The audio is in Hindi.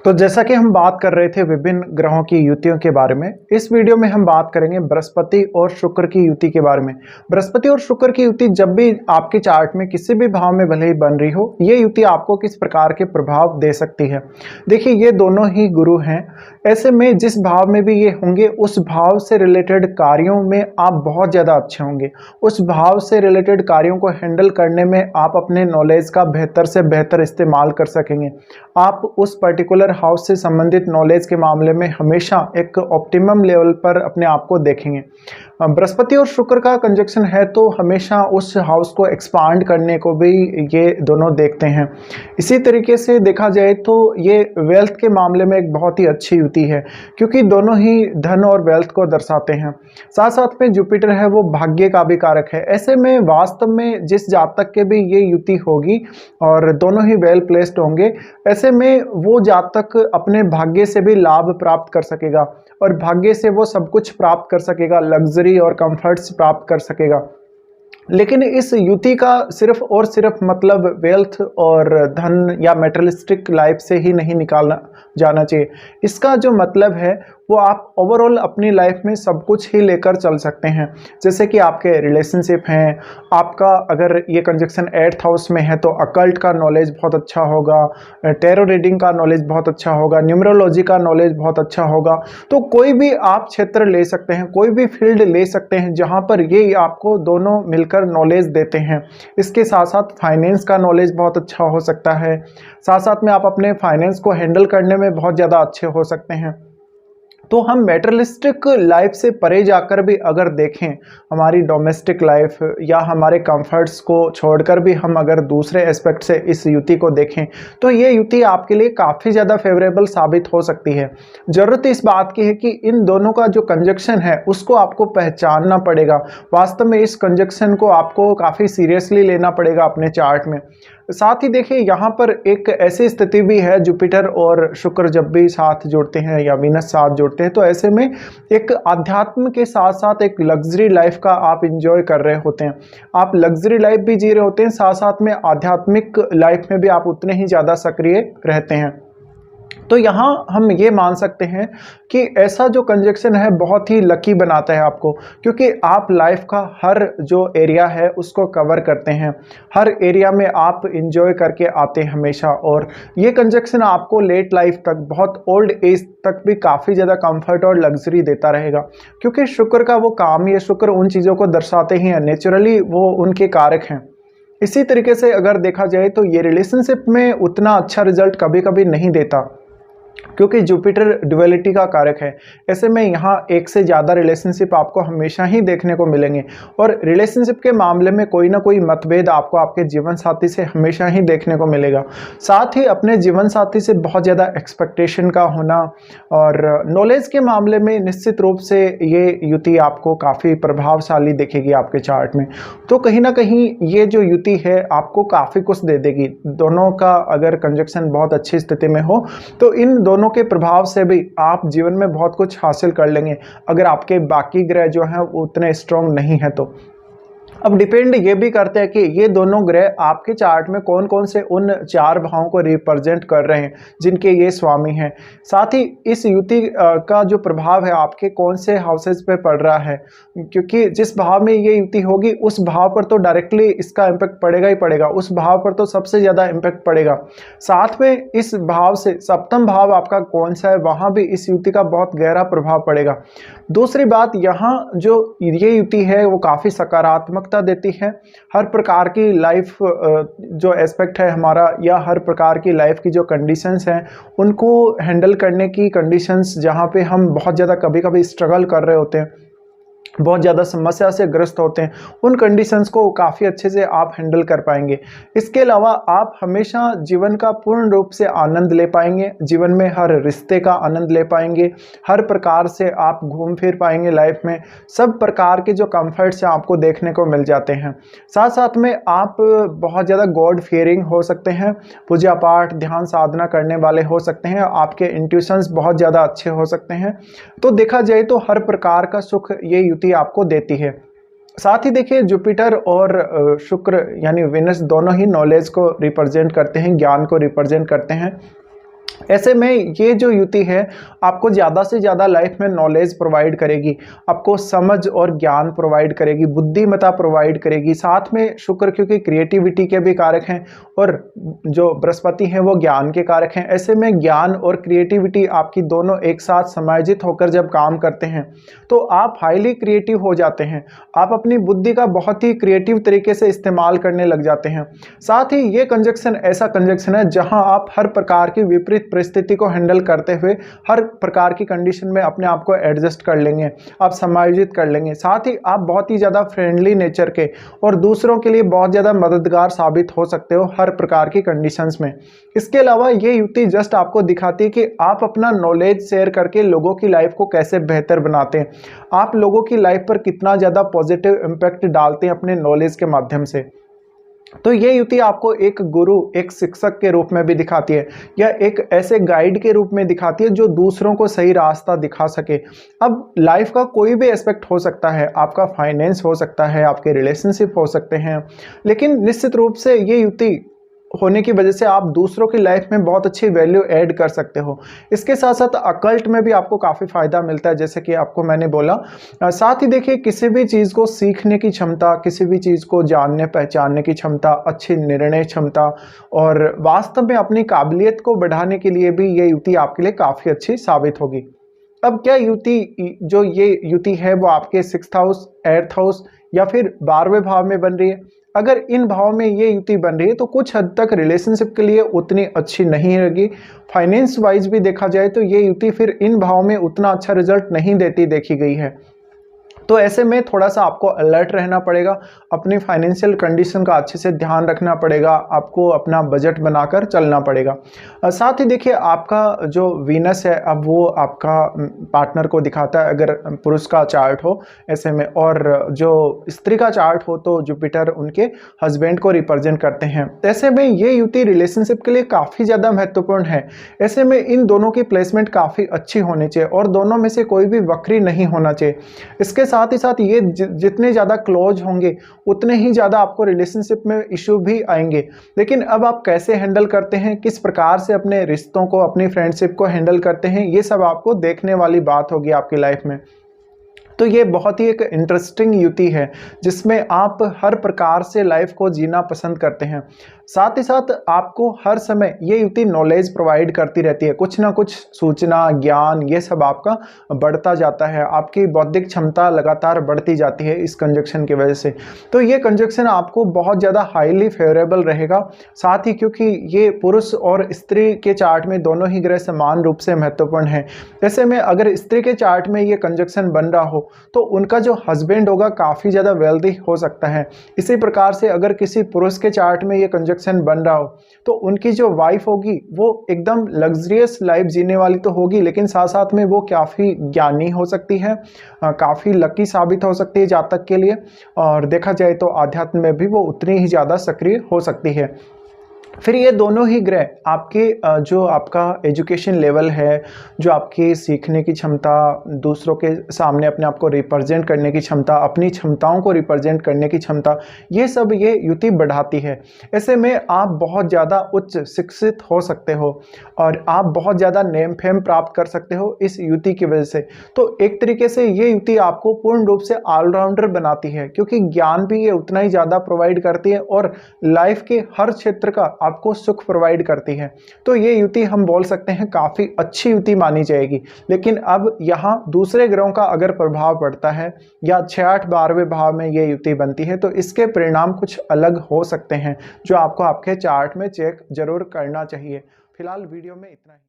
तो जैसा कि हम बात कर रहे थे विभिन्न ग्रहों की युतियों के बारे में, इस वीडियो में हम बात करेंगे बृहस्पति और शुक्र की युति के बारे में। बृहस्पति और शुक्र की युति जब भी आपके चार्ट में किसी भी भाव में भले ही बन रही हो, ये युति आपको किस प्रकार के प्रभाव दे सकती है। देखिए, ये दोनों ही गुरु हैं। ऐसे में जिस भाव में भी ये होंगे, उस भाव से रिलेटेड कार्यों में आप बहुत ज़्यादा अच्छे होंगे। उस भाव से रिलेटेड कार्यों को हैंडल करने में आप अपने नॉलेज का बेहतर से बेहतर इस्तेमाल कर सकेंगे। आप उस पर्टिकुलर हाउस से संबंधित नॉलेज के मामले में हमेशा एक ऑप्टिमम लेवल पर अपने आप को देखेंगे। बृहस्पति और शुक्र का कंजक्शन है तो हमेशा उस हाउस को एक्सपांड करने को भी ये दोनों देखते हैं। इसी तरीके से देखा जाए तो ये वेल्थ के मामले में एक बहुत ही अच्छी युति है, क्योंकि दोनों ही धन और वेल्थ को दर्शाते हैं। साथ साथ में जुपिटर है वो भाग्य का भी कारक है। ऐसे में वास्तव में जिस जातक के भी ये युति होगी और दोनों ही वेल प्लेस्ड होंगे, ऐसे में वो जातक अपने भाग्य से भी लाभ प्राप्त कर सकेगा और भाग्य से वो सब कुछ प्राप्त कर सकेगा, लग्जरी और कंफर्ट्स प्राप्त कर सकेगा। लेकिन इस युति का सिर्फ और सिर्फ मतलब वेल्थ और धन या मेटेरियलिस्टिक लाइफ से ही नहीं निकालना जाना चाहिए। इसका जो मतलब है वो आप ओवरऑल अपनी लाइफ में सब कुछ ही लेकर चल सकते हैं। जैसे कि आपके रिलेशनशिप हैं, आपका अगर ये कंजक्शन 8th हाउस में है तो अकल्ट का नॉलेज बहुत अच्छा होगा, टैरो रीडिंग का नॉलेज बहुत अच्छा होगा, न्यूमरोलॉजी का नॉलेज बहुत अच्छा होगा। तो कोई भी आप क्षेत्र ले सकते हैं, कोई भी फील्ड ले सकते हैं जहाँ पर ये आपको दोनों मिलकर नॉलेज देते हैं। इसके साथ साथ फाइनेंस का नॉलेज बहुत अच्छा हो सकता है। साथ साथ में आप अपने फाइनेंस को हैंडल करने में बहुत ज़्यादा अच्छे हो सकते हैं। तो हम मेटेरियलिस्टिक लाइफ से परे जाकर भी अगर देखें, हमारी डोमेस्टिक लाइफ या हमारे कंफर्ट्स को छोड़कर भी हम अगर दूसरे एस्पेक्ट से इस युति को देखें, तो ये युति आपके लिए काफ़ी ज़्यादा फेवरेबल साबित हो सकती है। ज़रूरत इस बात की है कि इन दोनों का जो कंजक्शन है उसको आपको पहचानना पड़ेगा। वास्तव में इस कंजक्शन को आपको काफ़ी सीरियसली लेना पड़ेगा अपने चार्ट में। साथ ही देखिए, यहाँ पर एक ऐसी स्थिति भी है, जुपिटर और शुक्र जब भी साथ जुड़ते हैं या वीनस साथ जुड़ते हैं, तो ऐसे में एक अध्यात्म के साथ साथ एक लग्जरी लाइफ का आप इंजॉय कर रहे होते हैं। आप लग्जरी लाइफ भी जी रहे होते हैं, साथ साथ में आध्यात्मिक लाइफ में भी आप उतने ही ज़्यादा सक्रिय रहते हैं। तो यहाँ हम ये मान सकते हैं कि ऐसा जो कंजक्शन है बहुत ही लकी बनाता है आपको, क्योंकि आप लाइफ का हर जो एरिया है उसको कवर करते हैं। हर एरिया में आप इंजॉय करके आते हैं हमेशा, और ये कंजक्शन आपको लेट लाइफ तक, बहुत ओल्ड एज तक भी काफ़ी ज़्यादा कंफर्ट और लग्जरी देता रहेगा। क्योंकि शुक्र का वो काम, ये शुक्र उन चीज़ों को दर्शाते ही हैं, नेचुरली वो उनके कारक हैं। इसी तरीके से अगर देखा जाए तो ये रिलेशनशिप में उतना अच्छा रिजल्ट कभी कभी नहीं देता, क्योंकि जुपिटर ड्युअलिटी का कारक है। ऐसे में यहाँ एक से ज़्यादा रिलेशनशिप आपको हमेशा ही देखने को मिलेंगे, और रिलेशनशिप के मामले में कोई ना कोई मतभेद आपको आपके जीवन साथी से हमेशा ही देखने को मिलेगा। साथ ही अपने जीवन साथी से बहुत ज़्यादा एक्सपेक्टेशन का होना, और नॉलेज के मामले में निश्चित रूप से ये युति आपको काफ़ी प्रभावशाली दिखेगी आपके चार्ट में। तो कहीं ना कहीं ये जो युति है आपको काफ़ी कुछ दे देगी। दोनों का अगर कंजक्शन बहुत अच्छी स्थिति में हो तो इन दोनों के प्रभाव से भी आप जीवन में बहुत कुछ हासिल कर लेंगे, अगर आपके बाकी ग्रह जो हैं वो उतने स्ट्रॉन्ग नहीं है तो। अब डिपेंड ये भी करता है कि ये दोनों ग्रह आपके चार्ट में कौन कौन से उन 4 भावों को रिप्रेजेंट कर रहे हैं जिनके ये स्वामी हैं। साथ ही इस युति का जो प्रभाव है आपके कौन से हाउसेज पे पड़ रहा है, क्योंकि जिस भाव में ये युति होगी उस भाव पर तो डायरेक्टली इसका इम्पैक्ट पड़ेगा ही पड़ेगा, उस भाव पर तो सबसे ज़्यादा इम्पैक्ट पड़ेगा। साथ में इस भाव से सप्तम भाव आपका कौन सा है, वहाँ भी इस युति का बहुत गहरा प्रभाव पड़ेगा। दूसरी बात, यहाँ जो ये युति है वो काफ़ी सकारात्मक देती है। हर प्रकार की लाइफ जो एस्पेक्ट है हमारा, या हर प्रकार की लाइफ की जो कंडीशंस हैं उनको हैंडल करने की कंडीशंस, जहाँ पे हम बहुत ज़्यादा कभी कभी स्ट्रगल कर रहे होते हैं, बहुत ज़्यादा समस्या से ग्रस्त होते हैं, उन कंडीशंस को काफ़ी अच्छे से आप हैंडल कर पाएंगे। इसके अलावा आप हमेशा जीवन का पूर्ण रूप से आनंद ले पाएंगे, जीवन में हर रिश्ते का आनंद ले पाएंगे, हर प्रकार से आप घूम फिर पाएंगे लाइफ में, सब प्रकार के जो कंफर्ट्स हैं आपको देखने को मिल जाते हैं। साथ साथ में आप बहुत ज़्यादा गॉड फियरिंग हो सकते हैं, पूजा पाठ ध्यान साधना करने वाले हो सकते हैं, आपके इंट्यूशंस बहुत ज़्यादा अच्छे हो सकते हैं। तो देखा जाए तो हर प्रकार का सुख ये युति आपको देती है। साथ ही देखिए, जुपिटर और शुक्र यानी वेनस दोनों ही नॉलेज को रिप्रेजेंट करते हैं, ज्ञान को रिप्रेजेंट करते हैं। ऐसे में ये जो युति है आपको ज़्यादा से ज़्यादा लाइफ में नॉलेज प्रोवाइड करेगी, आपको समझ और ज्ञान प्रोवाइड करेगी, बुद्धिमत्ता प्रोवाइड करेगी। साथ में शुक्र क्योंकि क्रिएटिविटी के भी कारक हैं और जो बृहस्पति हैं वो ज्ञान के कारक हैं। ऐसे में ज्ञान और क्रिएटिविटी आपकी दोनों एक साथ समायोजित होकर जब काम करते हैं तो आप हाईली क्रिएटिव हो जाते हैं। आप अपनी बुद्धि का बहुत ही क्रिएटिव तरीके से इस्तेमाल करने लग जाते हैं। साथ ही ये कंजक्शन ऐसा कंजक्शन है जहां आप हर प्रकार की विपरीत परिस्थिति को हैंडल करते हुए हर प्रकार की कंडीशन में अपने आप को एडजस्ट कर लेंगे, आप समायोजित कर लेंगे। साथ ही आप बहुत ही ज़्यादा फ्रेंडली नेचर के और दूसरों के लिए बहुत ज़्यादा मददगार साबित हो सकते हो हर प्रकार की कंडीशंस में। इसके अलावा ये युक्ति जस्ट आपको दिखाती है कि आप अपना नॉलेज शेयर करके लोगों की लाइफ को कैसे बेहतर बनाते हैं, आप लोगों की लाइफ पर कितना ज़्यादा पॉजिटिव इम्पैक्ट डालते हैं अपने नॉलेज के माध्यम से। तो ये युति आपको एक गुरु, एक शिक्षक के रूप में भी दिखाती है या एक ऐसे गाइड के रूप में दिखाती है जो दूसरों को सही रास्ता दिखा सके। अब लाइफ का कोई भी एस्पेक्ट हो सकता है, आपका फाइनेंस हो सकता है, आपके रिलेशनशिप हो सकते हैं, लेकिन निश्चित रूप से ये युति होने की वजह से आप दूसरों की लाइफ में बहुत अच्छी वैल्यू ऐड कर सकते हो। इसके साथ साथ अकल्ट में भी आपको काफ़ी फ़ायदा मिलता है, जैसे कि आपको मैंने बोला। साथ ही देखिए किसी भी चीज़ को सीखने की क्षमता, किसी भी चीज़ को जानने पहचानने की क्षमता, अच्छी निर्णय क्षमता और वास्तव में अपनी काबिलियत को बढ़ाने के लिए भी ये युति आपके लिए काफ़ी अच्छी साबित होगी। अब क्या युति जो ये युति है वो आपके 6th हाउस, 8th हाउस या फिर 12वें भाव में बन रही है? अगर इन भाव में ये युति बन रही है तो कुछ हद तक रिलेशनशिप के लिए उतनी अच्छी नहीं रहेगी। फाइनेंस वाइज भी देखा जाए तो ये युति फिर इन भाव में उतना अच्छा रिजल्ट नहीं देती देखी गई है। तो ऐसे में थोड़ा सा आपको अलर्ट रहना पड़ेगा, अपनी फाइनेंशियल कंडीशन का अच्छे से ध्यान रखना पड़ेगा, आपको अपना बजट बनाकर चलना पड़ेगा। साथ ही देखिए आपका जो वीनस है अब वो आपका पार्टनर को दिखाता है अगर पुरुष का चार्ट हो ऐसे में, और जो स्त्री का चार्ट हो तो जुपिटर उनके हस्बैंड को रिप्रेजेंट करते हैं। ऐसे में ये युति रिलेशनशिप के लिए काफ़ी ज़्यादा महत्वपूर्ण है। ऐसे में इन दोनों की प्लेसमेंट काफ़ी अच्छी होनी चाहिए और दोनों में से कोई भी वक्री नहीं होना चाहिए। इसके साथ ही साथ ये जितने ज़्यादा क्लोज होंगे उतने ही ज़्यादा आपको रिलेशनशिप में इशू भी आएंगे। लेकिन अब आप कैसे हैंडल करते हैं, किस प्रकार से अपने रिश्तों को, अपनी फ्रेंडशिप को हैंडल करते हैं, ये सब आपको देखने वाली बात होगी आपकी लाइफ में। तो ये बहुत ही एक इंटरेस्टिंग युति है जिसमें आप हर प्रकार से लाइफ को जीना पसंद करते हैं। साथ ही साथ आपको हर समय ये युति नॉलेज प्रोवाइड करती रहती है, कुछ ना कुछ सूचना, ज्ञान, ये सब आपका बढ़ता जाता है, आपकी बौद्धिक क्षमता लगातार बढ़ती जाती है इस कंजक्शन की वजह से। तो ये कंजक्शन आपको बहुत ज़्यादा हाईली फेवरेबल रहेगा। साथ ही क्योंकि ये पुरुष और स्त्री के चार्ट में दोनों ही ग्रह समान रूप से महत्वपूर्ण है, ऐसे में अगर स्त्री के चार्ट में ये कंजक्शन बन रहा हो तो उनका जो हस्बैंड होगा काफ़ी ज़्यादा वेल्दी हो सकता है। इसी प्रकार से अगर किसी पुरुष के चार्ट में ये कंजक्शन बन रहा हो तो उनकी जो वाइफ होगी वो एकदम लग्जरियस लाइफ जीने वाली तो होगी, लेकिन साथ साथ में वो काफ़ी ज्ञानी हो सकती है, काफ़ी लकी साबित हो सकती है जातक के लिए, और देखा जाए तो आध्यात्म में भी वो उतनी ही ज़्यादा सक्रिय हो सकती है। फिर ये दोनों ही ग्रह आपके जो आपका एजुकेशन लेवल है, जो आपकी सीखने की क्षमता, दूसरों के सामने अपने आप को रिप्रेजेंट करने की क्षमता, अपनी क्षमताओं को रिप्रेजेंट करने की क्षमता, ये सब ये युति बढ़ाती है। ऐसे में आप बहुत ज़्यादा उच्च शिक्षित हो सकते हो और आप बहुत ज़्यादा नेम फेम प्राप्त कर सकते हो इस युति की वजह से। तो एक तरीके से ये युति आपको पूर्ण रूप से ऑलराउंडर बनाती है, क्योंकि ज्ञान भी ये उतना ही ज़्यादा प्रोवाइड करती है और लाइफ के हर क्षेत्र का आपको सुख प्रोवाइड करती है। तो ये युति हम बोल सकते हैं काफ़ी अच्छी युति मानी जाएगी। लेकिन अब यहाँ दूसरे ग्रहों का अगर प्रभाव पड़ता है या 6, 8, 12वें भाव में ये युति बनती है तो इसके परिणाम कुछ अलग हो सकते हैं जो आपको आपके चार्ट में चेक जरूर करना चाहिए। फिलहाल वीडियो में इतना ही।